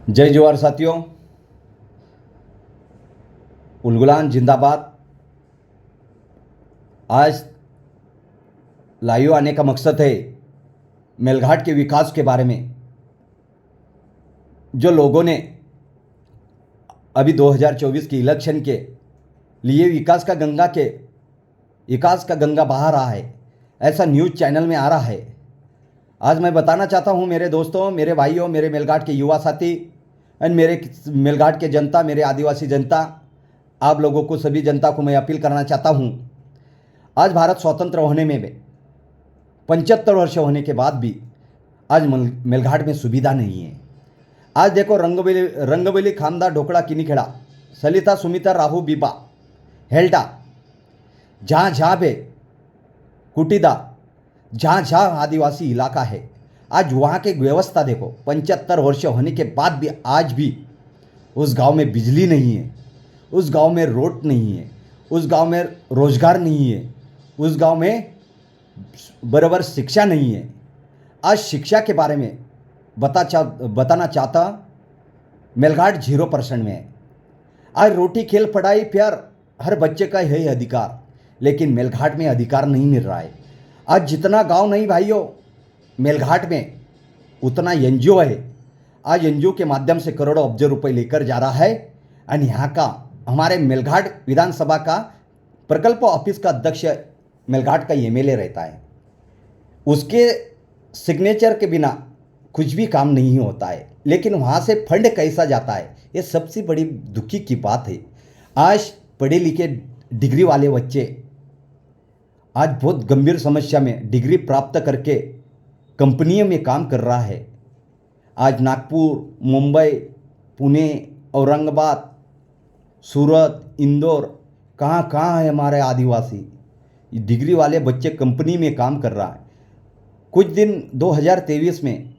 जय जवाहर साथियों। उलगुलान जिंदाबाद। आज लाइव आने का मकसद है मेलघाट के विकास के बारे में। जो लोगों ने अभी 2024 के इलेक्शन के लिए विकास का गंगा बहा रहा है, ऐसा न्यूज़ चैनल में आ रहा है। आज मैं बताना चाहता हूं मेरे दोस्तों, मेरे भाइयों, मेरे मेलघाट के युवा साथी एंड मेरे मेलघाट के जनता, मेरे आदिवासी जनता, आप लोगों को, सभी जनता को मैं अपील करना चाहता हूं। आज भारत स्वतंत्र होने में 75 वर्ष होने के बाद भी आज मेलघाट में सुविधा नहीं है। आज देखो, रंगबेली खामदा ढोकड़ा किनीखेड़ा, सलिता सुमिता राहू बीबा हेल्टा, जहाँ जहाँ पे कुटीदा, जहाँ जहाँ आदिवासी इलाका है, आज वहाँ की व्यवस्था देखो। 75 वर्ष होने के बाद भी आज भी उस गांव में बिजली नहीं है, उस गांव में रोड नहीं है, उस गांव में रोजगार नहीं है, उस गांव में बराबर शिक्षा नहीं है। आज शिक्षा के बारे में बताना चाहता, मेलघाट 0% में है। आज रोटी खेल पढ़ाई प्यार हर बच्चे का है अधिकार, लेकिन मेलघाट में अधिकार नहीं मिल रहा है। आज जितना गांव नहीं भाइयों, मेलघाट में उतना एनजीओ है। आज एनजीओ के माध्यम से करोड़ों अब्ज रुपए लेकर जा रहा है। और यहाँ का हमारे मेलघाट विधानसभा का प्रकल्प ऑफिस का अध्यक्ष मेलघाट का एमएलए रहता है। उसके सिग्नेचर के बिना कुछ भी काम नहीं होता है, लेकिन वहाँ से फंड कैसा जाता है, ये सबसे बड़ी दुखी की बात है। आज पढ़े लिखे डिग्री वाले बच्चे आज बहुत गंभीर समस्या में डिग्री प्राप्त करके कंपनियों में काम कर रहा है। आज नागपुर, मुंबई, पुणे, औरंगाबाद, सूरत, इंदौर, कहाँ कहाँ है हमारे आदिवासी डिग्री वाले बच्चे कंपनी में काम कर रहा है। कुछ दिन 2023 में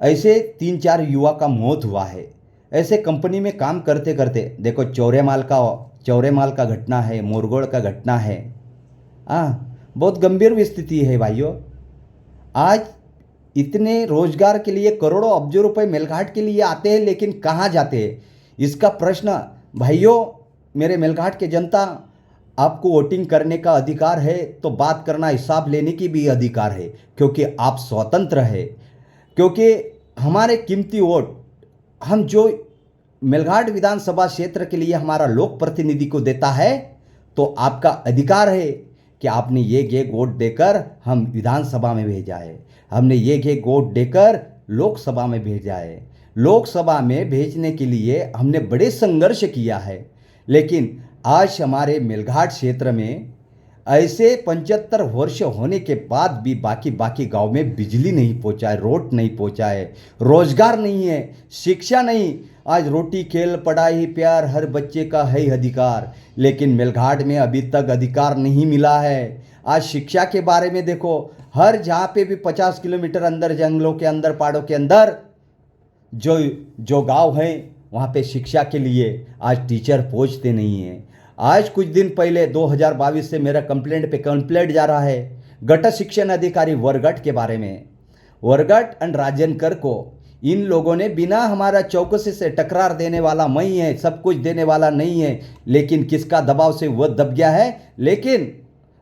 ऐसे 3-4 युवा का मौत हुआ है, ऐसे कंपनी में काम करते करते। देखो, चौरे माल का घटना है, मोरगोड़ का घटना है। बहुत गंभीर स्थिति है भाइयों। आज इतने रोजगार के लिए करोड़ों अब्ज रुपए मेलघाट के लिए आते हैं, लेकिन कहाँ जाते हैं, इसका प्रश्न भाइयों, मेरे मेलघाट के जनता, आपको वोटिंग करने का अधिकार है तो बात करना, हिसाब लेने की भी अधिकार है, क्योंकि आप स्वतंत्र है। क्योंकि हमारे कीमती वोट, हम जो मेलघाट विधानसभा क्षेत्र के लिए हमारा लोक प्रतिनिधि को देता है, तो आपका अधिकार है कि आपने ये वोट देकर हम विधानसभा में भेजा है, हमने ये वोट देकर लोकसभा में भेजा है। लोकसभा में भेजने के लिए हमने बड़े संघर्ष किया है, लेकिन आज हमारे मेलघाट क्षेत्र में ऐसे 75 वर्ष होने के बाद भी बाकी गांव में बिजली नहीं पहुंचा है, रोड नहीं पहुंचा है, रोजगार नहीं है, शिक्षा नहीं। आज रोटी खेल पढ़ाई प्यार हर बच्चे का है अधिकार, लेकिन मेलघाट में अभी तक अधिकार नहीं मिला है। आज शिक्षा के बारे में देखो, हर जहाँ पे भी 50 किलोमीटर अंदर, जंगलों के अंदर, पहाड़ों के अंदर जो गांव हैं, वहाँ पे शिक्षा के लिए आज टीचर पहुँचते नहीं हैं। आज कुछ दिन पहले 2022 से मेरा कंप्लेंट जा रहा है गट शिक्षण अधिकारी वरगट के बारे में। वरगट एंड राजनकर को इन लोगों ने बिना हमारा चौकसी से टकरार देने वाला मैं ही है, सब कुछ देने वाला नहीं है, लेकिन किसका दबाव से वह दब गया है। लेकिन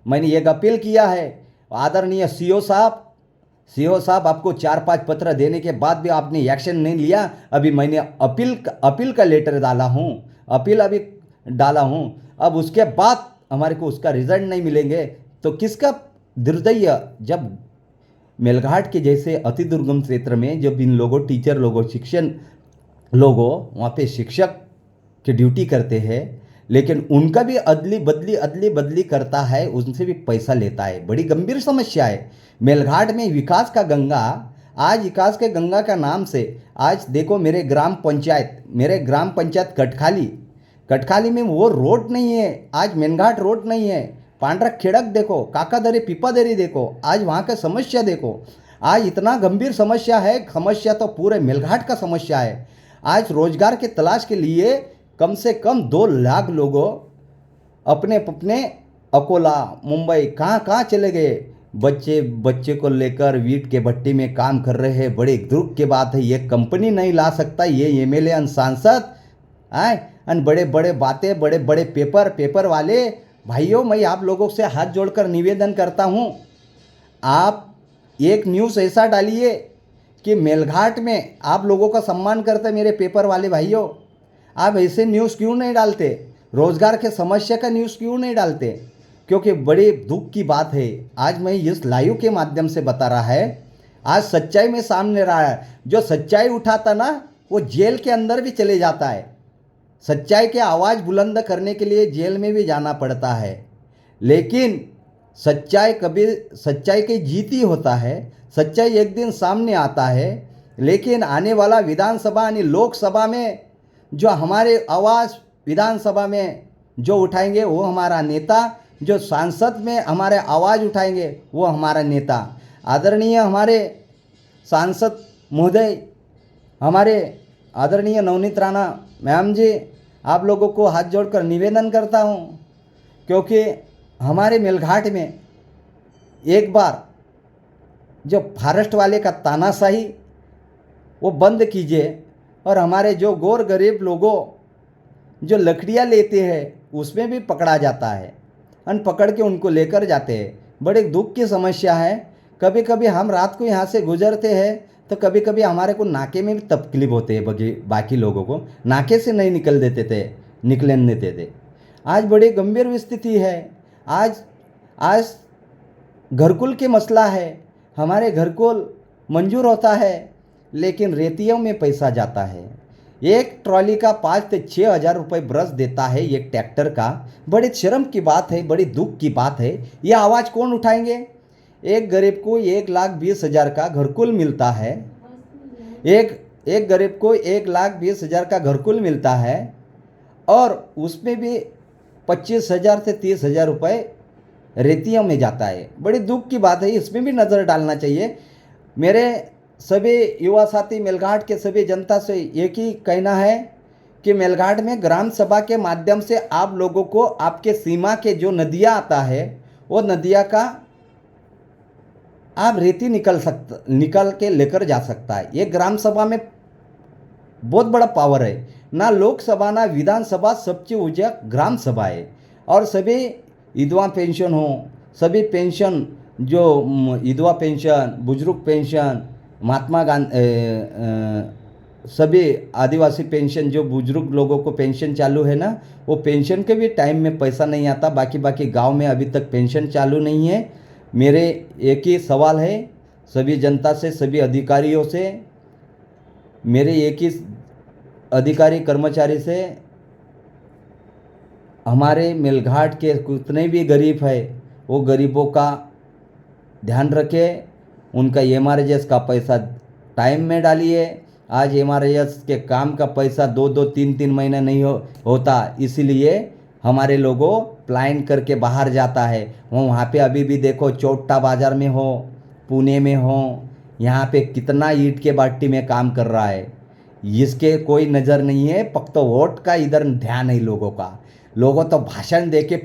मैंने एक अपील किया है, आदरणीय सीओ साहब, आपको 4-5 पत्र देने के बाद भी आपने एक्शन नहीं लिया। अभी मैंने अपील का लेटर डाला हूँ। अब उसके बाद हमारे को उसका रिजल्ट नहीं मिलेंगे तो किसका दुर्दैव। जब मेलघाट के जैसे अति दुर्गम क्षेत्र में जब इन लोगों, टीचर लोगों, शिक्षण लोगों वहाँ पे शिक्षक की ड्यूटी करते हैं, लेकिन उनका भी अदली बदली करता है, उनसे भी पैसा लेता है। बड़ी गंभीर समस्या है मेलघाट में विकास का गंगा। आज विकास के गंगा का नाम से आज देखो, मेरे ग्राम पंचायत कटखाली में वो रोड नहीं है। आज मेलघाट रोड नहीं है। पांडरक खेड़क देखो, काकादरी पीपादरी देखो, आज वहाँ का समस्या देखो। आज इतना गंभीर समस्या है, समस्या तो पूरे मेलघाट का समस्या है। आज रोजगार के तलाश के लिए कम से कम 2 लाख लोगों अपने अकोला, मुंबई, कहाँ कहाँ चले गए। बच्चे बच्चे को लेकर वीट के भट्टी में काम कर रहे हैं। बड़े दुख की बात है, ये कंपनी नहीं ला सकता, ये एमएलए अन सांसद आए अन बड़े बड़े बातें, बड़े बड़े पेपर वाले। भाइयों, मैं आप लोगों से हाथ जोड़कर निवेदन करता हूँ, आप एक न्यूज़ ऐसा डालिए कि मेलघाट में आप लोगों का सम्मान करते मेरे पेपर वाले भाइयों। आप ऐसे न्यूज़ क्यों नहीं डालते? रोज़गार के समस्या का न्यूज़ क्यों नहीं डालते? क्योंकि बड़े दुख की बात है, आज मैं इस लाइव के माध्यम से बता रहा है, आज सच्चाई में सामने रहा है। जो सच्चाई उठाता ना, वो जेल के अंदर भी चले जाता है। सच्चाई की आवाज़ बुलंद करने के लिए जेल में भी जाना पड़ता है, लेकिन सच्चाई की जीत ही होता है। सच्चाई एक दिन सामने आता है, लेकिन आने वाला विधानसभा यानी लोकसभा में जो हमारे आवाज़ विधानसभा में जो उठाएंगे वो हमारा नेता, जो सांसद में हमारे आवाज़ उठाएंगे वो हमारा नेता। आदरणीय हमारे सांसद महोदय, हमारे आदरणीय नवनीत राणा मैम जी, आप लोगों को हाथ जोड़कर निवेदन करता हूँ, क्योंकि हमारे मेलघाट में एक बार जो फॉरेस्ट वाले का तानाशाही वो बंद कीजिए, और हमारे जो गौर गरीब लोगों जो लकड़ियाँ लेते हैं उसमें भी पकड़ा जाता है, अन पकड़ के उनको लेकर जाते हैं। बड़े दुख की समस्या है। कभी कभी हम रात को यहाँ से गुजरते हैं तो कभी कभी हमारे को नाके में भी तकलीफ होते हैं, बाकी लोगों को नाके से नहीं निकलने देते थे। आज बड़ी गंभीर स्थिति है। आज घरकुल के मसला है। हमारे घरकुल मंजूर होता है, लेकिन रेतियों में पैसा जाता है। एक ट्रॉली का 5 से 6 हज़ार रुपये ब्रश देता है एक ट्रैक्टर का। बड़ी शर्म की बात है, बड़ी दुख की बात है। ये आवाज़ कौन उठाएंगे? एक गरीब को 1,20,000 का घरकुल मिलता है। एक गरीब को 1,20,000 का घरकुल मिलता है, और उसमें भी 25,000 से 30,000 रुपये रेतियों में जाता है। बड़ी दुख की बात है, इसमें भी नज़र डालना चाहिए। मेरे सभी युवा साथी मेलघाट के सभी जनता से एक ही कहना है कि मेलघाट में ग्राम सभा के माध्यम से आप लोगों को आपके सीमा के जो नदियाँ आता है वो नदियाँ का आप रेती निकल के लेकर जा सकता है। ये ग्राम सभा में बहुत बड़ा पावर है। ना लोकसभा ना विधानसभा, सबसे ऊंचा ग्राम सभा है। और सभी विधवा पेंशन हो, सभी पेंशन जो विधवा पेंशन, बुजुर्ग पेंशन, महात्मा गांधी, सभी आदिवासी पेंशन, जो बुजुर्ग लोगों को पेंशन चालू है ना, वो पेंशन के भी टाइम में पैसा नहीं आता। बाकी गांव में अभी तक पेंशन चालू नहीं है। मेरे एक ही सवाल है सभी जनता से, सभी अधिकारियों से, मेरे एक ही अधिकारी कर्मचारी से, हमारे मेलघाट के कितने भी गरीब है वो गरीबों का ध्यान रखें। उनका एमआरएस का पैसा टाइम में डालिए। आज एमआरएस के काम का पैसा 2-2, 3-3 महीने नहीं होता, इसीलिए हमारे लोगों प्लान करके बाहर जाता है। वहाँ पे अभी भी देखो, चौट्टा बाज़ार में हो, पुणे में हो, यहाँ पे कितना ईंट के भट्टी में काम कर रहा है, इसके कोई नज़र नहीं है। तो वोट का इधर ध्यान है लोगों का। लोगों तो भाषण दे के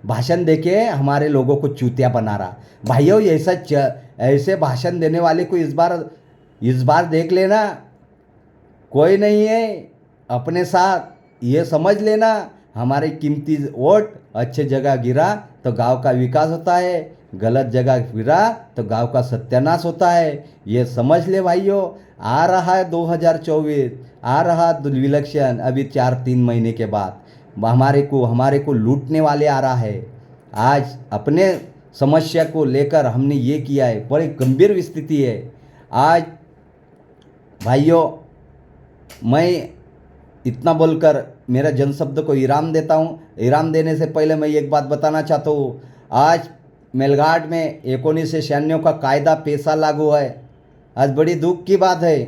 भाषण दे के हमारे लोगों को चूतिया बना रहा। भाइयों, ऐसे भाषण देने वाले को इस बार देख लेना, कोई नहीं है अपने साथ। ये समझ लेना, हमारे कीमती वोट अच्छे जगह गिरा तो गांव का विकास होता है, गलत जगह गिरा तो गांव का सत्यानाश होता है। ये समझ ले भाइयों। आ रहा है 2024, आ रहा इलेक्शन अभी 4-3 महीने के बाद। हमारे को लूटने वाले आ रहा है। आज अपने समस्या को लेकर हमने ये किया है, बड़ी गंभीर स्थिति है। आज भाइयों, मैं इतना बोलकर मेरा जनशब्द को विराम देता हूँ। विराम देने से पहले मैं एक बात बताना चाहता हूँ। आज मेलघाट में 1996 का कायदा पेशा लागू है। आज बड़ी दुख की बात है,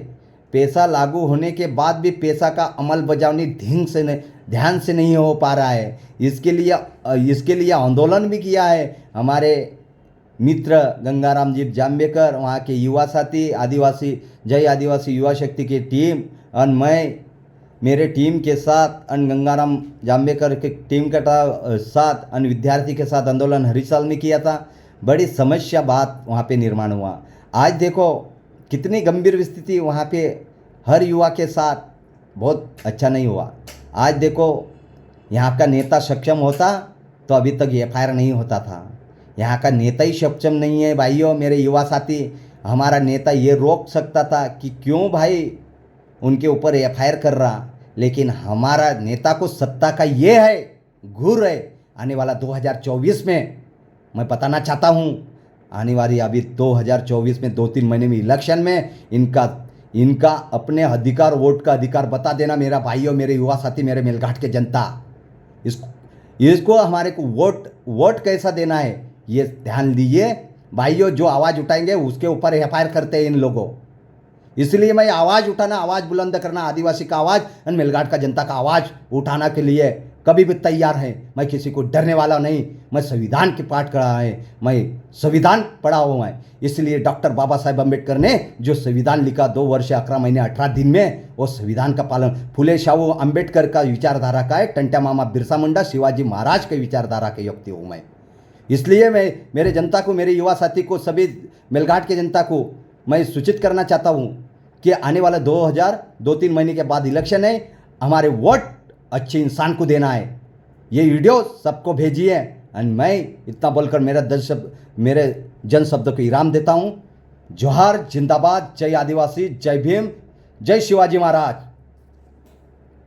पेशा लागू होने के बाद भी पेशा का अमल बजावनी ध्यान से नहीं हो पा रहा है। इसके लिए आंदोलन भी किया है हमारे मित्र गंगाराम जी जाम्बेकर, वहाँ के युवा साथी, जय आदिवासी युवा शक्ति की टीम, और मैं मेरे टीम के साथ अन गंगाराम जाम्बेकर के टीम के साथ अन विद्यार्थी के साथ आंदोलन हरिसाल में किया था। बड़ी समस्या बात वहाँ पे निर्माण हुआ। आज देखो कितनी गंभीर स्थिति वहाँ पे हर युवा के साथ, बहुत अच्छा नहीं हुआ। आज देखो यहाँ का नेता सक्षम होता तो अभी तक एफआईआर नहीं होता था। यहाँ का नेता ही सक्षम नहीं है भाइयों, मेरे युवा साथी। हमारा नेता ये रोक सकता था कि क्यों भाई उनके ऊपर एफआईआर कर रहा, लेकिन हमारा नेता को सत्ता का ये है घूर है। आने वाला 2024 में मैं बताना चाहता हूँ, आने वाली अभी 2024 में 2-3 महीने में इलेक्शन में इनका अपने अधिकार, वोट का अधिकार बता देना मेरा भाइयों, मेरे युवा साथी, मेरे मेलघाट के जनता। इसको हमारे को वोट कैसा देना है ये ध्यान दीजिए भाइयों। जो आवाज़ उठाएंगे उसके ऊपर एफआईआर करते हैं इन लोगों। इसलिए मैं आवाज़ उठाना, आवाज़ बुलंद करना, आदिवासी का आवाज़ और मेलघाट का जनता का आवाज़ उठाना के लिए कभी भी तैयार है। मैं किसी को डरने वाला नहीं। मैं संविधान की पाठ करा है, मैं संविधान पढ़ा हुआ है। इसलिए डॉक्टर बाबा साहेब अम्बेडकर ने जो संविधान लिखा 2 वर्ष 11 महीने 18 दिन में, वो संविधान का पालन फुले शाहू अम्बेडकर का विचारधारा का है, टंट्या मामा बिरसा मुंडा, शिवाजी महाराज के विचारधारा के व्यक्ति हूँ मैं। इसलिए मैं मेरे जनता को, मेरे युवा साथी को, सभी मेलघाट के जनता को मैं सूचित करना चाहता हूँ कि आने वाला 2-3 महीने के बाद इलेक्शन है। हमारे वोट अच्छे इंसान को देना है। ये वीडियो सबको भेजिए। और मैं इतना बोलकर मेरे जन शब्द को इनाम देता हूँ। जोहार, जिंदाबाद, जय आदिवासी, जय भीम, जय शिवाजी महाराज।